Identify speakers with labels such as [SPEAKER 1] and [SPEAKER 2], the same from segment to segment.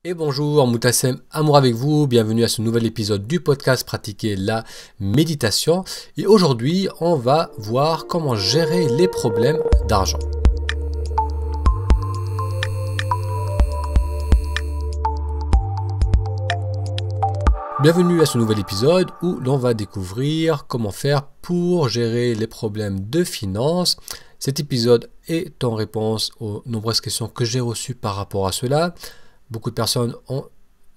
[SPEAKER 1] Et bonjour, Moutassem Amour avec vous, bienvenue à ce nouvel épisode du podcast Pratiquer la méditation. Et aujourd'hui, on va voir comment gérer les problèmes d'argent. Bienvenue à ce nouvel épisode où l'on va découvrir comment faire pour gérer les problèmes de finances. Cet épisode est en réponse aux nombreuses questions que j'ai reçues par rapport à cela. Beaucoup de personnes ont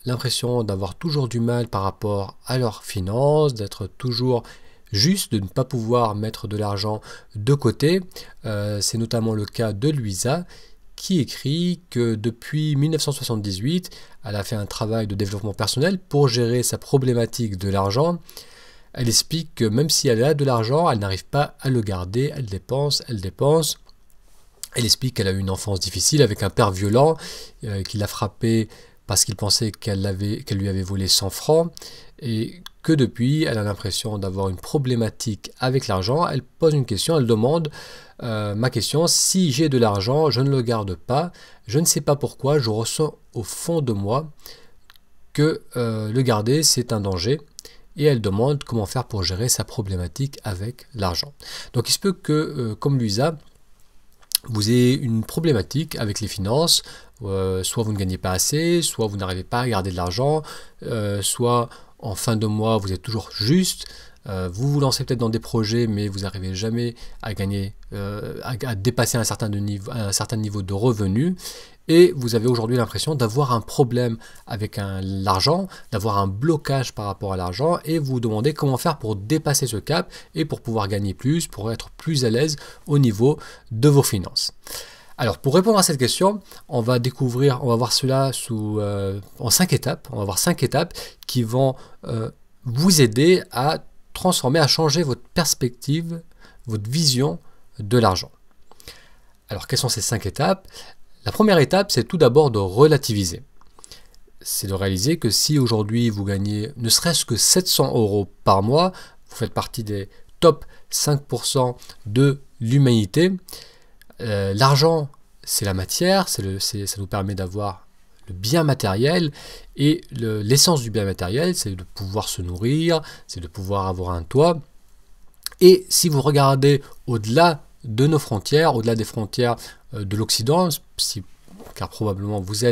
[SPEAKER 1] l'impression d'avoir toujours du mal par rapport à leurs finances, d'être toujours juste, de ne pas pouvoir mettre de l'argent de côté. C'est notamment le cas de Louisa qui écrit que depuis 1978, elle a fait un travail de développement personnel pour gérer sa problématique de l'argent. Elle explique que même si elle a de l'argent, elle n'arrive pas à le garder, elle dépense, elle dépense. Elle explique qu'elle a eu une enfance difficile avec un père violent qui l'a frappée parce qu'il pensait qu'elle lui avait volé 100 francs et que depuis, elle a l'impression d'avoir une problématique avec l'argent. Elle pose une question, elle demande ma question, si j'ai de l'argent, je ne le garde pas, je ne sais pas pourquoi, je ressens au fond de moi que le garder, c'est un danger. Et elle demande comment faire pour gérer sa problématique avec l'argent. Donc il se peut que, comme Louisa, vous avez une problématique avec les finances, soit vous ne gagnez pas assez, soit vous n'arrivez pas à garder de l'argent, soit en fin de mois vous êtes toujours juste, vous vous lancez peut-être dans des projets mais vous n'arrivez jamais à gagner, à dépasser un certain niveau de revenus. Et vous avez aujourd'hui l'impression d'avoir un problème avec l'argent, d'avoir un blocage par rapport à l'argent et vous vous demandez comment faire pour dépasser ce cap et pour pouvoir gagner plus, pour être plus à l'aise au niveau de vos finances. Alors pour répondre à cette question, on va voir cela en 5 étapes. On va voir 5 étapes qui vont vous aider à transformer, à changer votre perspective, votre vision de l'argent. Alors quelles sont ces 5 étapes ? La première étape, c'est tout d'abord de relativiser. C'est de réaliser que si aujourd'hui vous gagnez ne serait-ce que 700 € par mois, vous faites partie des top 5% de l'humanité. L'argent, c'est la matière, ça nous permet d'avoir le bien matériel. Et l'essence du bien matériel, c'est de pouvoir se nourrir, c'est de pouvoir avoir un toit. Et si vous regardez au-delà de nos frontières, au-delà des frontières de l'Occident, car probablement vous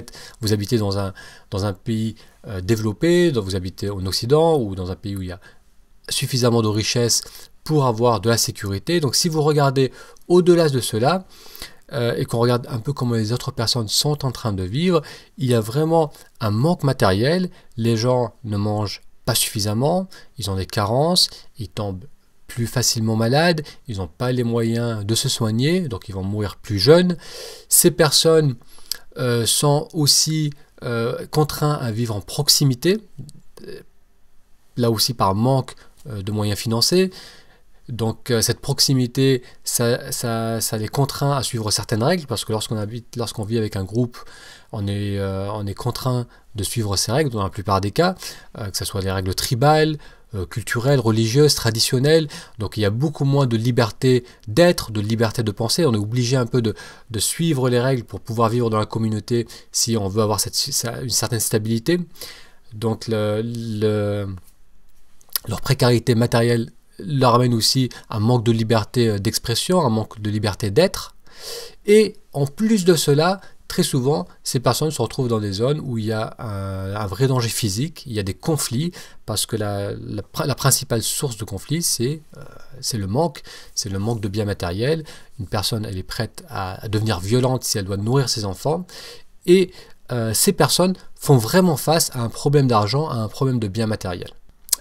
[SPEAKER 1] habitez dans un pays développé, vous habitez en Occident ou dans un pays où il y a suffisamment de richesses pour avoir de la sécurité. Donc si vous regardez au-delà de cela et qu'on regarde un peu comment les autres personnes sont en train de vivre, il y a vraiment un manque matériel, les gens ne mangent pas suffisamment, ils ont des carences, ils tombent plus facilement malades, ils n'ont pas les moyens de se soigner, donc ils vont mourir plus jeunes. Ces personnes sont aussi contraints à vivre en proximité, là aussi par manque de moyens financiers. Donc cette proximité, ça les contraint à suivre certaines règles, parce que lorsqu'on vit avec un groupe, on est contraint de suivre ces règles dans la plupart des cas, que ce soit des règles tribales, culturelles, religieuses, traditionnelles. Donc il y a beaucoup moins de liberté d'être, de liberté de penser. On est obligé un peu de suivre les règles pour pouvoir vivre dans la communauté si on veut avoir une certaine stabilité. Donc leur précarité matérielle leur amène aussi un manque de liberté d'expression, un manque de liberté d'être. Et en plus de cela, très souvent, ces personnes se retrouvent dans des zones où il y a un vrai danger physique, il y a des conflits, parce que la principale source de conflit, c'est le manque de biens matériels. Une personne, elle est prête à devenir violente si elle doit nourrir ses enfants. Et ces personnes font vraiment face à un problème d'argent, à un problème de biens matériels.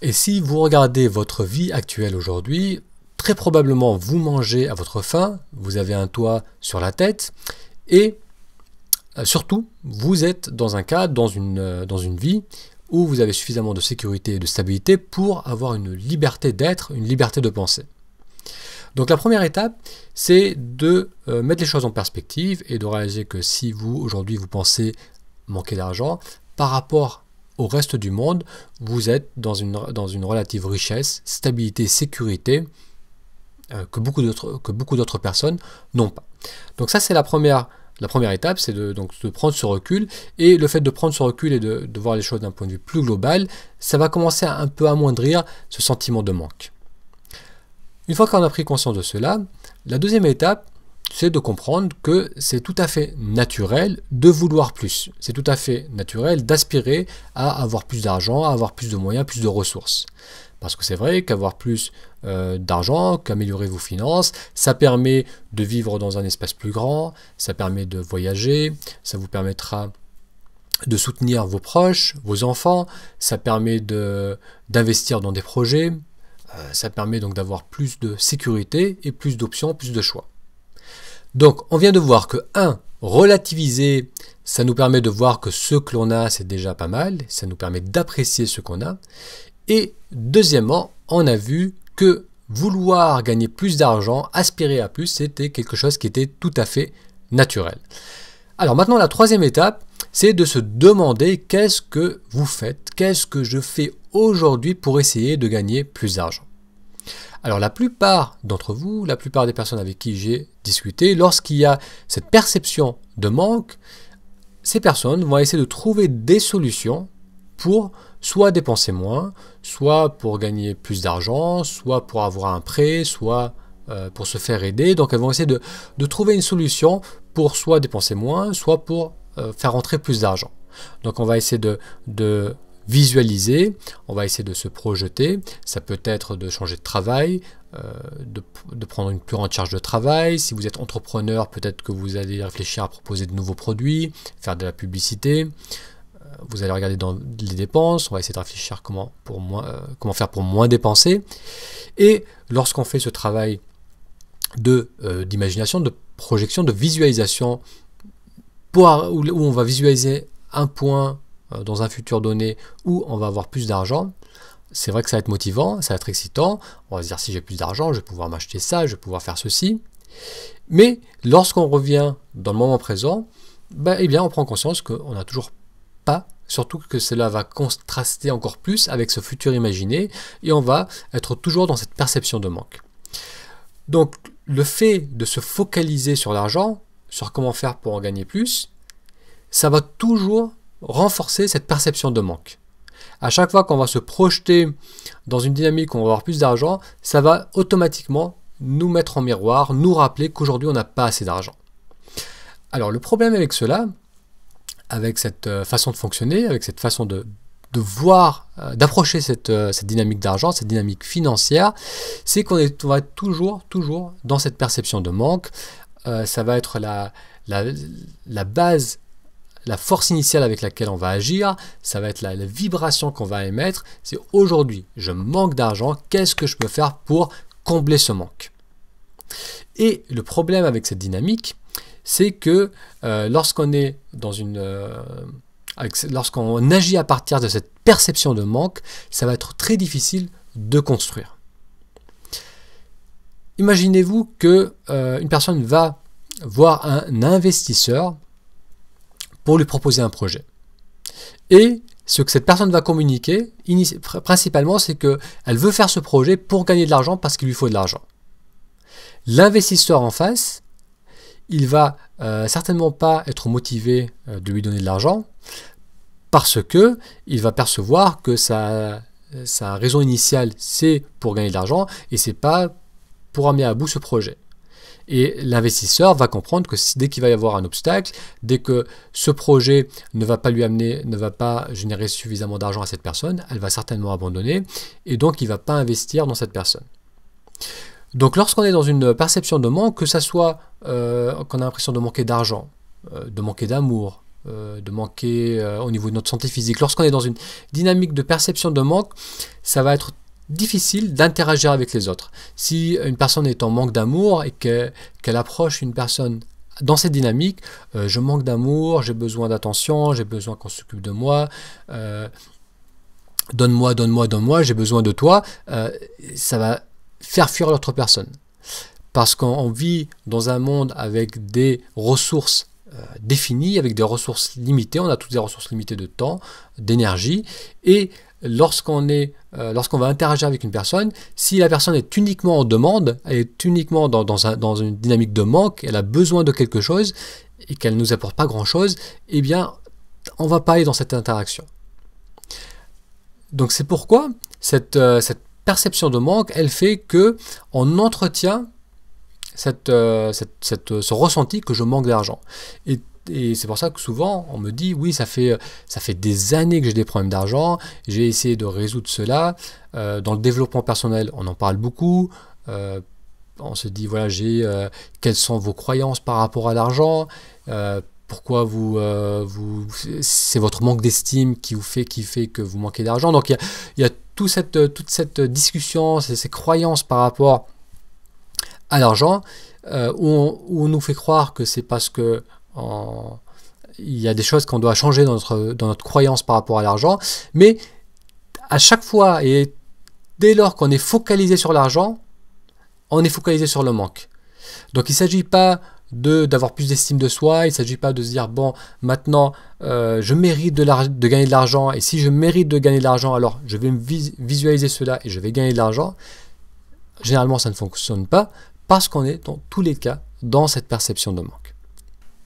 [SPEAKER 1] Et si vous regardez votre vie actuelle aujourd'hui, très probablement vous mangez à votre faim, vous avez un toit sur la tête, et surtout, vous êtes dans un cadre, dans une vie où vous avez suffisamment de sécurité et de stabilité pour avoir une liberté d'être, une liberté de penser. Donc la première étape, c'est de mettre les choses en perspective et de réaliser que si vous, aujourd'hui, vous pensez manquer d'argent, par rapport au reste du monde, vous êtes dans une relative richesse, stabilité, sécurité que beaucoup d'autres personnes n'ont pas. Donc ça, c'est la première la première étape, c'est donc de prendre ce recul. Et le fait de prendre ce recul et de voir les choses d'un point de vue plus global, ça va commencer à un peu amoindrir ce sentiment de manque. Une fois qu'on a pris conscience de cela, la deuxième étape, c'est de comprendre que c'est tout à fait naturel de vouloir plus. C'est tout à fait naturel d'aspirer à avoir plus d'argent, à avoir plus de moyens, plus de ressources. Parce que c'est vrai qu'avoir plus d'argent, qu'améliorer vos finances, ça permet de vivre dans un espace plus grand, ça permet de voyager, ça vous permettra de soutenir vos proches, vos enfants, ça permet d'investir dans des projets, ça permet donc d'avoir plus de sécurité et plus d'options, plus de choix. Donc on vient de voir que 1. Relativiser, ça nous permet de voir que ce que l'on a, c'est déjà pas mal, ça nous permet d'apprécier ce qu'on a. Et deuxièmement, on a vu que vouloir gagner plus d'argent, aspirer à plus, c'était quelque chose qui était tout à fait naturel. Alors maintenant, la troisième étape, c'est de se demander qu'est-ce que vous faites, qu'est-ce que je fais aujourd'hui pour essayer de gagner plus d'argent. Alors la plupart d'entre vous, la plupart des personnes avec qui j'ai discuté, lorsqu'il y a cette perception de manque, ces personnes vont essayer de trouver des solutions pour soit dépenser moins, soit pour gagner plus d'argent, soit pour avoir un prêt, soit pour se faire aider. Donc elles vont essayer de trouver une solution pour soit dépenser moins, soit pour faire rentrer plus d'argent. Donc on va essayer de visualiser, on va essayer de se projeter. Ça peut être de changer de travail, de prendre une plus grande charge de travail. Si vous êtes entrepreneur, peut-être que vous allez réfléchir à proposer de nouveaux produits, faire de la publicité. Vous allez regarder dans les dépenses, on va essayer de réfléchir comment faire pour moins dépenser. Et lorsqu'on fait ce travail d'imagination, de projection, de visualisation, où on va visualiser un point dans un futur donné où on va avoir plus d'argent, c'est vrai que ça va être motivant, ça va être excitant. On va se dire, si j'ai plus d'argent, je vais pouvoir m'acheter ça, je vais pouvoir faire ceci. Mais lorsqu'on revient dans le moment présent, eh bien, on prend conscience qu'on n'a toujours pas, surtout que cela va contraster encore plus avec ce futur imaginé, et on va être toujours dans cette perception de manque. Donc le fait de se focaliser sur l'argent, sur comment faire pour en gagner plus, ça va toujours renforcer cette perception de manque. À chaque fois qu'on va se projeter dans une dynamique où on va avoir plus d'argent, ça va automatiquement nous mettre en miroir, nous rappeler qu'aujourd'hui on n'a pas assez d'argent. Alors le problème avec cela, avec cette façon de fonctionner, avec cette façon de voir, d'approcher cette dynamique d'argent, cette dynamique financière, c'est qu'on va être toujours dans cette perception de manque. Ça va être la base, la force initiale avec laquelle on va agir, ça va être la vibration qu'on va émettre. C'est aujourd'hui, je manque d'argent, qu'est-ce que je peux faire pour combler ce manque? Et le problème avec cette dynamique, c'est que lorsqu'on est dans lorsqu'on agit à partir de cette perception de manque, ça va être très difficile de construire. Imaginez-vous que une personne va voir un investisseur pour lui proposer un projet. Et ce que cette personne va communiquer, principalement, c'est qu'elle veut faire ce projet pour gagner de l'argent parce qu'il lui faut de l'argent. L'investisseur en face, il va certainement pas être motivé de lui donner de l'argent parce que il va percevoir que sa raison initiale, c'est pour gagner de l'argent et c'est pas pour amener à bout ce projet. Et l'investisseur va comprendre que dès qu'il va y avoir un obstacle, dès que ce projet ne va pas générer suffisamment d'argent à cette personne, elle va certainement abandonner et donc il ne va pas investir dans cette personne. Donc lorsqu'on est dans une perception de manque, que ça soit qu'on a l'impression de manquer d'argent, de manquer d'amour, de manquer au niveau de notre santé physique, lorsqu'on est dans une dynamique de perception de manque, ça va être difficile d'interagir avec les autres. Si une personne est en manque d'amour et qu'elle approche une personne dans cette dynamique, je manque d'amour, j'ai besoin d'attention, j'ai besoin qu'on s'occupe de moi, donne-moi, j'ai besoin de toi, ça va faire fuir l'autre personne. Parce qu'on vit dans un monde avec des ressources définies, avec des ressources limitées, on a toutes des ressources limitées de temps, d'énergie, et lorsqu'on va interagir avec une personne, si la personne est uniquement en demande, elle est uniquement dans une dynamique de manque, elle a besoin de quelque chose, et qu'elle ne nous apporte pas grand-chose, eh bien, on ne va pas aller dans cette interaction. Donc c'est pourquoi cette perception de manque, elle fait que on entretient ce ressenti que je manque d'argent. Et c'est pour ça que souvent on me dit oui, ça fait des années que j'ai des problèmes d'argent, j'ai essayé de résoudre cela. Dans le développement personnel, on en parle beaucoup. On se dit voilà, quelles sont vos croyances par rapport à l'argent, pourquoi c'est votre manque d'estime qui fait que vous manquez d'argent. Donc il y a toute cette discussion, ces croyances par rapport à l'argent, où on nous fait croire que c'est parce que il y a des choses qu'on doit changer dans notre croyance par rapport à l'argent, mais à chaque fois et dès lors qu'on est focalisé sur l'argent, on est focalisé sur le manque. Donc il ne s'agit pas d'avoir plus d'estime de soi, il ne s'agit pas de se dire bon, maintenant je mérite de gagner de l'argent, et si je mérite de gagner de l'argent, alors je vais me visualiser cela et je vais gagner de l'argent. Généralement ça ne fonctionne pas parce qu'on est dans tous les cas dans cette perception de manque.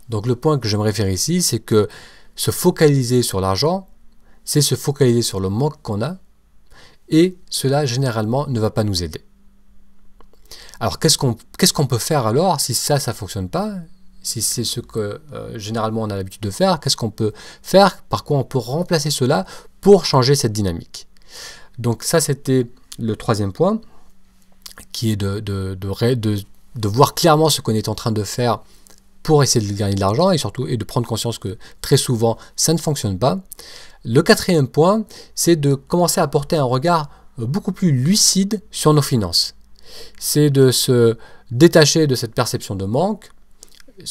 [SPEAKER 1] Donc le point que j'aimerais faire ici, c'est que se focaliser sur l'argent, c'est se focaliser sur le manque qu'on a, et cela généralement ne va pas nous aider. Alors qu'est-ce qu'on peut faire alors si ça ne fonctionne pas, si c'est ce que généralement on a l'habitude de faire, qu'est-ce qu'on peut faire, par quoi on peut remplacer cela pour changer cette dynamique. Donc ça c'était le troisième point, qui est de voir clairement ce qu'on est en train de faire pour essayer de gagner de l'argent et surtout de prendre conscience que très souvent ça ne fonctionne pas. Le quatrième point, c'est de commencer à porter un regard beaucoup plus lucide sur nos finances. C'est de se détacher de cette perception de manque,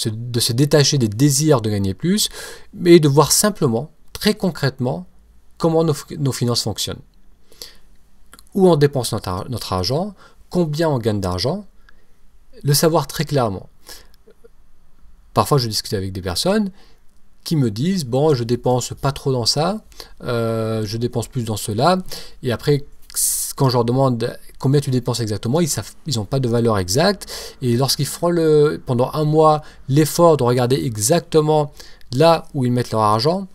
[SPEAKER 1] de se détacher des désirs de gagner plus, mais de voir simplement, très concrètement, comment nos finances fonctionnent. Où on dépense notre argent, combien on gagne d'argent, le savoir très clairement. Parfois, je discute avec des personnes qui me disent bon, je dépense pas trop dans ça, je dépense plus dans cela, et après, quand je leur demande combien tu dépenses exactement, ils n'ont pas de valeur exacte, et lorsqu'ils feront pendant un mois l'effort de regarder exactement là où ils mettent leur argent,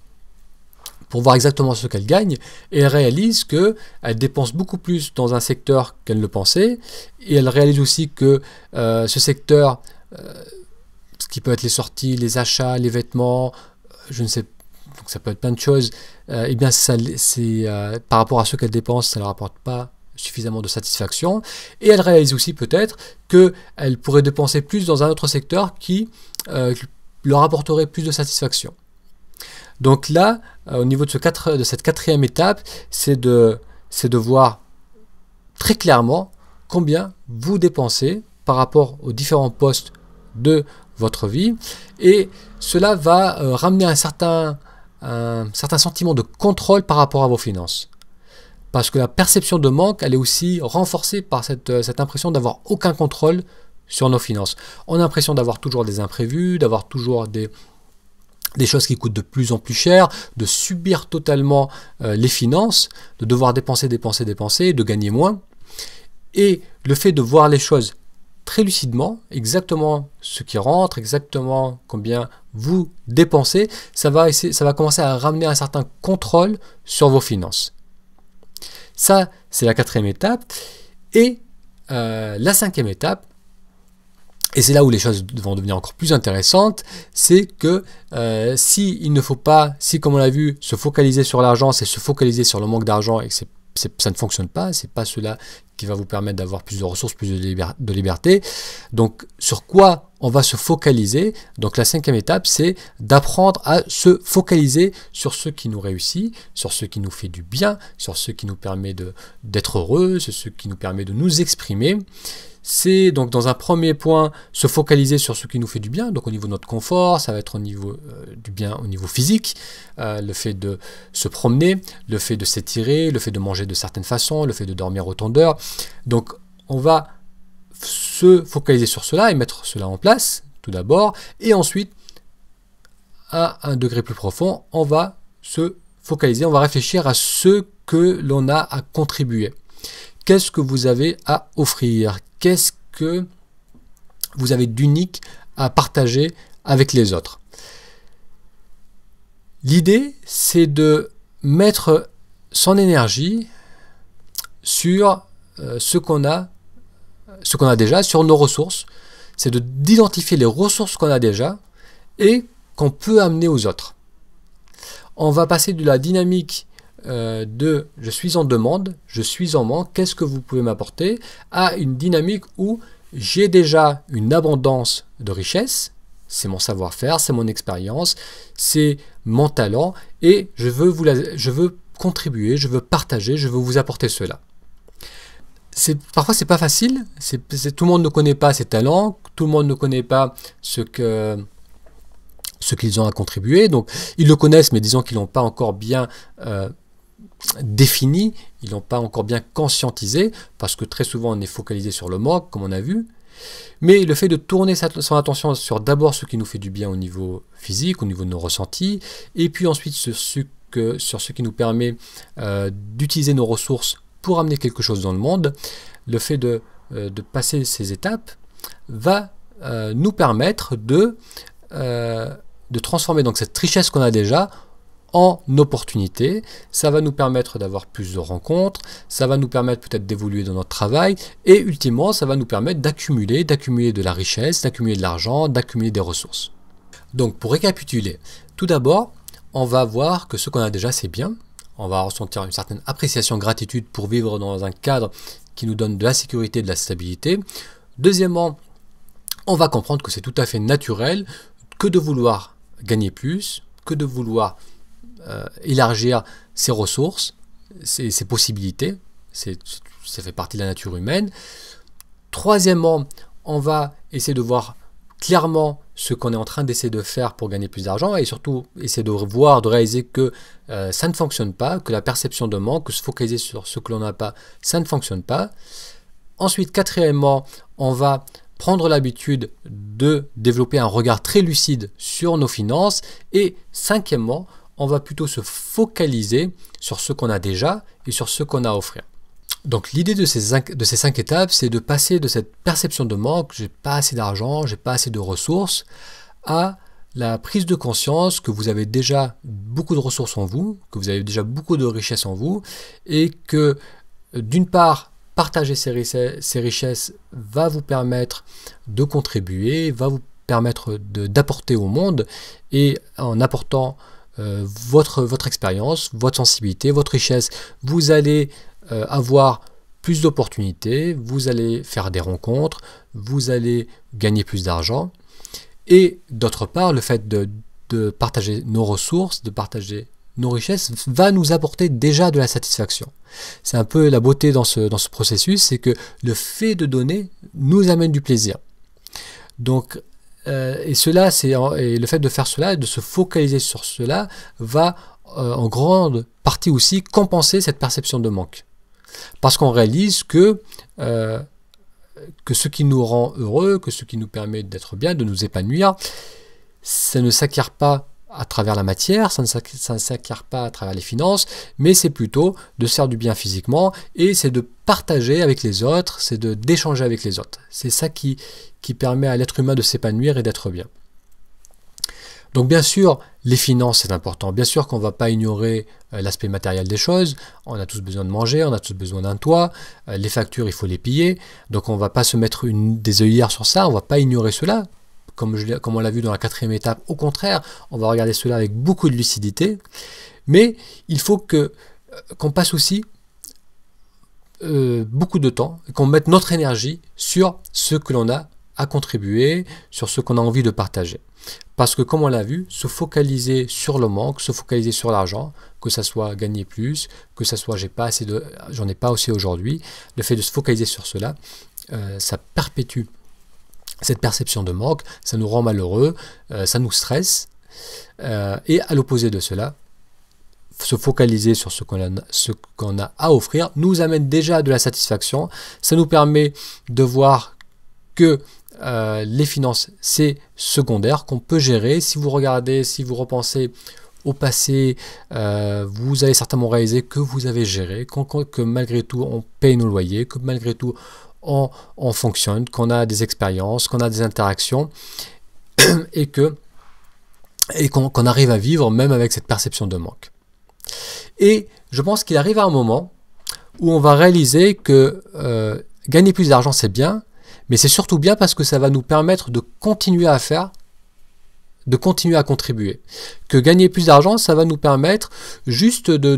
[SPEAKER 1] pour voir exactement ce qu'elles gagnent, et elles réalisent qu'elles dépensent beaucoup plus dans un secteur qu'elles ne le pensaient, et elles réalisent aussi que ce secteur, ce qui peut être les sorties, les achats, les vêtements, je ne sais, donc ça peut être plein de choses, et bien par rapport à ce qu'elles dépensent, ça ne leur apporte pas suffisamment de satisfaction, et elles réalisent aussi peut-être qu'elles pourraient dépenser plus dans un autre secteur qui leur apporterait plus de satisfaction. Donc là, au niveau de cette quatrième étape, c'est de voir très clairement combien vous dépensez par rapport aux différents postes de votre vie, et cela va ramener un certain sentiment de contrôle par rapport à vos finances. Parce que la perception de manque, elle est aussi renforcée par cette impression d'avoir aucun contrôle sur nos finances. On a l'impression d'avoir toujours des imprévus, d'avoir toujours des choses qui coûtent de plus en plus cher, de subir totalement les finances, de devoir dépenser, de gagner moins. Et le fait de voir les choses très lucidement, exactement ce qui rentre, exactement combien vous dépensez, ça va commencer à ramener un certain contrôle sur vos finances. Ça, c'est la quatrième étape. Et la cinquième étape, et c'est là où les choses vont devenir encore plus intéressantes, c'est que si comme on l'a vu, se focaliser sur l'argent, c'est se focaliser sur le manque d'argent et que ça ne fonctionne pas, c'est pas cela qui va vous permettre d'avoir plus de ressources, plus de liberté. Donc sur quoi on va se focaliser? Donc la cinquième étape, c'est d'apprendre à se focaliser sur ce qui nous réussit, sur ce qui nous fait du bien, sur ce qui nous permet d'être heureux, sur ce qui nous permet de nous exprimer. C'est donc dans un premier point se focaliser sur ce qui nous fait du bien, donc au niveau de notre confort, ça va être au niveau du bien au niveau physique, le fait de se promener, le fait de s'étirer, le fait de manger de certaines façons, le fait de dormir autant d'heures. Donc on va se focaliser sur cela et mettre cela en place tout d'abord, et ensuite à un degré plus profond, on va se focaliser, on va réfléchir à ce que l'on a à contribuer. Qu'est-ce que vous avez à offrir? Qu'est-ce que vous avez d'unique à partager avec les autres? L'idée, c'est de mettre son énergie sur ce qu'on a déjà, sur nos ressources. C'est d'identifier les ressources qu'on a déjà et qu'on peut amener aux autres. On va passer de la dynamique de je suis en demande, je suis en manque, qu'est-ce que vous pouvez m'apporter, à une dynamique où j'ai déjà une abondance de richesse, c'est mon savoir-faire, c'est mon expérience, c'est mon talent, et je veux contribuer, je veux partager, je veux vous apporter cela. Parfois c'est pas facile, tout le monde ne connaît pas ses talents, tout le monde ne connaît pas ce qu'ils ont à contribuer, donc ils le connaissent, mais disons qu'ils n'ont pas encore bien défini, ils n'ont pas encore bien conscientisé, parce que très souvent on est focalisé sur le manque, comme on a vu. Mais le fait de tourner son attention sur d'abord ce qui nous fait du bien au niveau physique, au niveau de nos ressentis, et puis ensuite sur ce qui nous permet d'utiliser nos ressources pour amener quelque chose dans le monde, le fait de passer ces étapes va nous permettre de transformer donc cette richesse qu'on a déjà en opportunité. Ça va nous permettre d'avoir plus de rencontres, ça va nous permettre peut-être d'évoluer dans notre travail, et ultimement ça va nous permettre d'accumuler de la richesse, d'accumuler de l'argent, d'accumuler des ressources. Donc pour récapituler, tout d'abord on va voir que ce qu'on a déjà c'est bien, on va ressentir une certaine appréciation, gratitude pour vivre dans un cadre qui nous donne de la sécurité, de la stabilité. Deuxièmement, on va comprendre que c'est tout à fait naturel que de vouloir gagner plus, que de vouloir élargir ses ressources, ses possibilités, ça fait partie de la nature humaine. Troisièmement, on va essayer de voir clairement ce qu'on est en train d'essayer de faire pour gagner plus d'argent et surtout essayer de réaliser que ça ne fonctionne pas, que la perception de manque, que se focaliser sur ce que l'on n'a pas, ça ne fonctionne pas. Ensuite, quatrièmement, on va prendre l'habitude de développer un regard très lucide sur nos finances. Et cinquièmement, on va plutôt se focaliser sur ce qu'on a déjà et sur ce qu'on a à offrir. Donc l'idée de ces 5 étapes, c'est de passer de cette perception de manque, j'ai pas assez d'argent, j'ai pas assez de ressources, à la prise de conscience que vous avez déjà beaucoup de ressources en vous, que vous avez déjà beaucoup de richesses en vous, et que d'une part, partager ces richesses va vous permettre de contribuer, va vous permettre d'apporter au monde, et en apportant votre expérience, votre sensibilité, votre richesse, vous allez avoir plus d'opportunités, vous allez faire des rencontres, vous allez gagner plus d'argent. Et d'autre part, le fait de partager nos ressources, de partager nos richesses, va nous apporter déjà de la satisfaction. C'est un peu la beauté dans ce processus, c'est que le fait de donner nous amène du plaisir. Donc, et le fait de faire cela, de se focaliser sur cela, va en grande partie aussi compenser cette perception de manque. Parce qu'on réalise que ce qui nous rend heureux, que ce qui nous permet d'être bien, de nous épanouir, ça ne s'acquiert pas à travers la matière, ça ne s'acquiert pas à travers les finances, mais c'est plutôt de se faire du bien physiquement, et c'est de partager avec les autres, c'est d'échanger avec les autres. C'est ça qui permet à l'être humain de s'épanouir et d'être bien. Donc bien sûr, les finances c'est important, bien sûr qu'on ne va pas ignorer l'aspect matériel des choses, on a tous besoin de manger, on a tous besoin d'un toit, les factures il faut les payer, donc on ne va pas se mettre des œillères sur ça, on ne va pas ignorer cela, comme on l'a vu dans la 4e étape, au contraire, on va regarder cela avec beaucoup de lucidité, mais il faut qu'on passe aussi beaucoup de temps, qu'on mette notre énergie sur ce que l'on a à contribuer, sur ce qu'on a envie de partager. Parce que comme on l'a vu, se focaliser sur le manque, se focaliser sur l'argent, que ça soit gagner plus, que ça soit j'en ai pas assez aujourd'hui, le fait de se focaliser sur cela, ça perpétue cette perception de manque, ça nous rend malheureux, ça nous stresse, et à l'opposé de cela, se focaliser sur ce qu'on a à offrir nous amène déjà de la satisfaction, ça nous permet de voir que les finances c'est secondaire, qu'on peut gérer. Si vous regardez, si vous repensez au passé, vous allez certainement réaliser que vous avez géré, que malgré tout on paye nos loyers, que malgré tout on fonctionne, qu'on a des expériences, qu'on a des interactions et que et qu'on arrive à vivre même avec cette perception de manque. Et je pense qu'il arrive à un moment où on va réaliser que gagner plus d'argent c'est bien, mais c'est surtout bien parce que ça va nous permettre de continuer à faire, de continuer à contribuer. Que gagner plus d'argent, ça va nous permettre juste de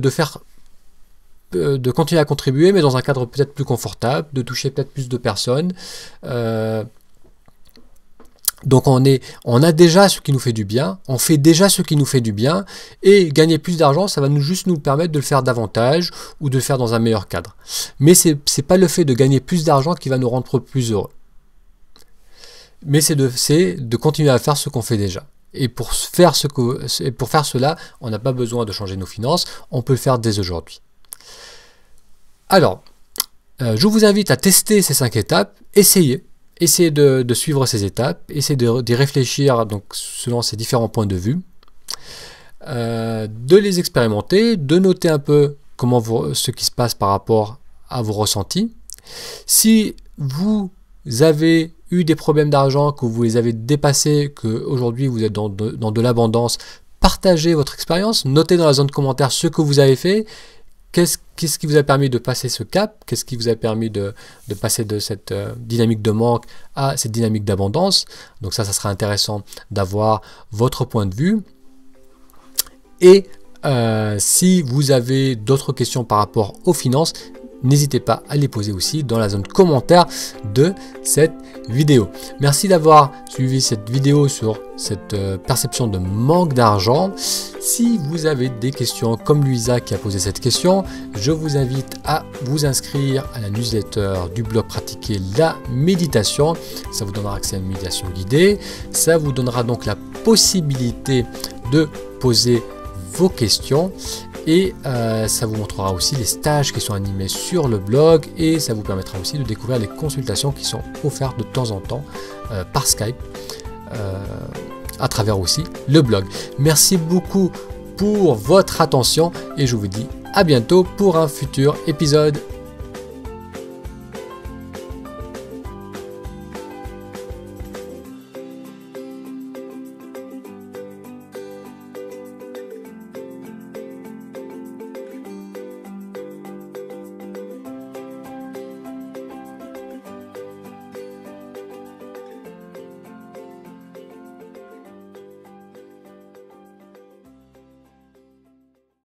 [SPEAKER 1] continuer à contribuer, mais dans un cadre peut-être plus confortable, de toucher peut-être plus de personnes. Donc on a déjà ce qui nous fait du bien, on fait déjà ce qui nous fait du bien, et gagner plus d'argent, ça va juste nous permettre de le faire davantage ou de le faire dans un meilleur cadre. Mais c'est pas le fait de gagner plus d'argent qui va nous rendre plus heureux. Mais c'est de continuer à faire ce qu'on fait déjà. Et pour faire cela, on n'a pas besoin de changer nos finances, on peut le faire dès aujourd'hui. Alors, je vous invite à tester ces 5 étapes, essayez de suivre ces étapes, essayez d'y réfléchir donc, selon ces différents points de vue, de les expérimenter, de noter un peu ce qui se passe par rapport à vos ressentis. Si vous avez eu des problèmes d'argent, que vous les avez dépassés, qu'aujourd'hui vous êtes dans de l'abondance, partagez votre expérience, notez dans la zone de commentaires ce que vous avez fait. Qu'est-ce qui vous a permis de passer ce cap? Qu'est-ce qui vous a permis de passer de cette dynamique de manque à cette dynamique d'abondance? Donc ça sera intéressant d'avoir votre point de vue. Et si vous avez d'autres questions par rapport aux finances, n'hésitez pas à les poser aussi dans la zone commentaire de cette vidéo. Merci d'avoir suivi cette vidéo sur cette perception de manque d'argent. Si vous avez des questions comme Luisa qui a posé cette question, je vous invite à vous inscrire à la newsletter du blog Pratiquer la méditation. Ça vous donnera accès à une méditation guidée. Ça vous donnera donc la possibilité de poser vos questions. Et ça vous montrera aussi les stages qui sont animés sur le blog et ça vous permettra aussi de découvrir les consultations qui sont offertes de temps en temps par Skype à travers aussi le blog. Merci beaucoup pour votre attention et je vous dis à bientôt pour un futur épisode.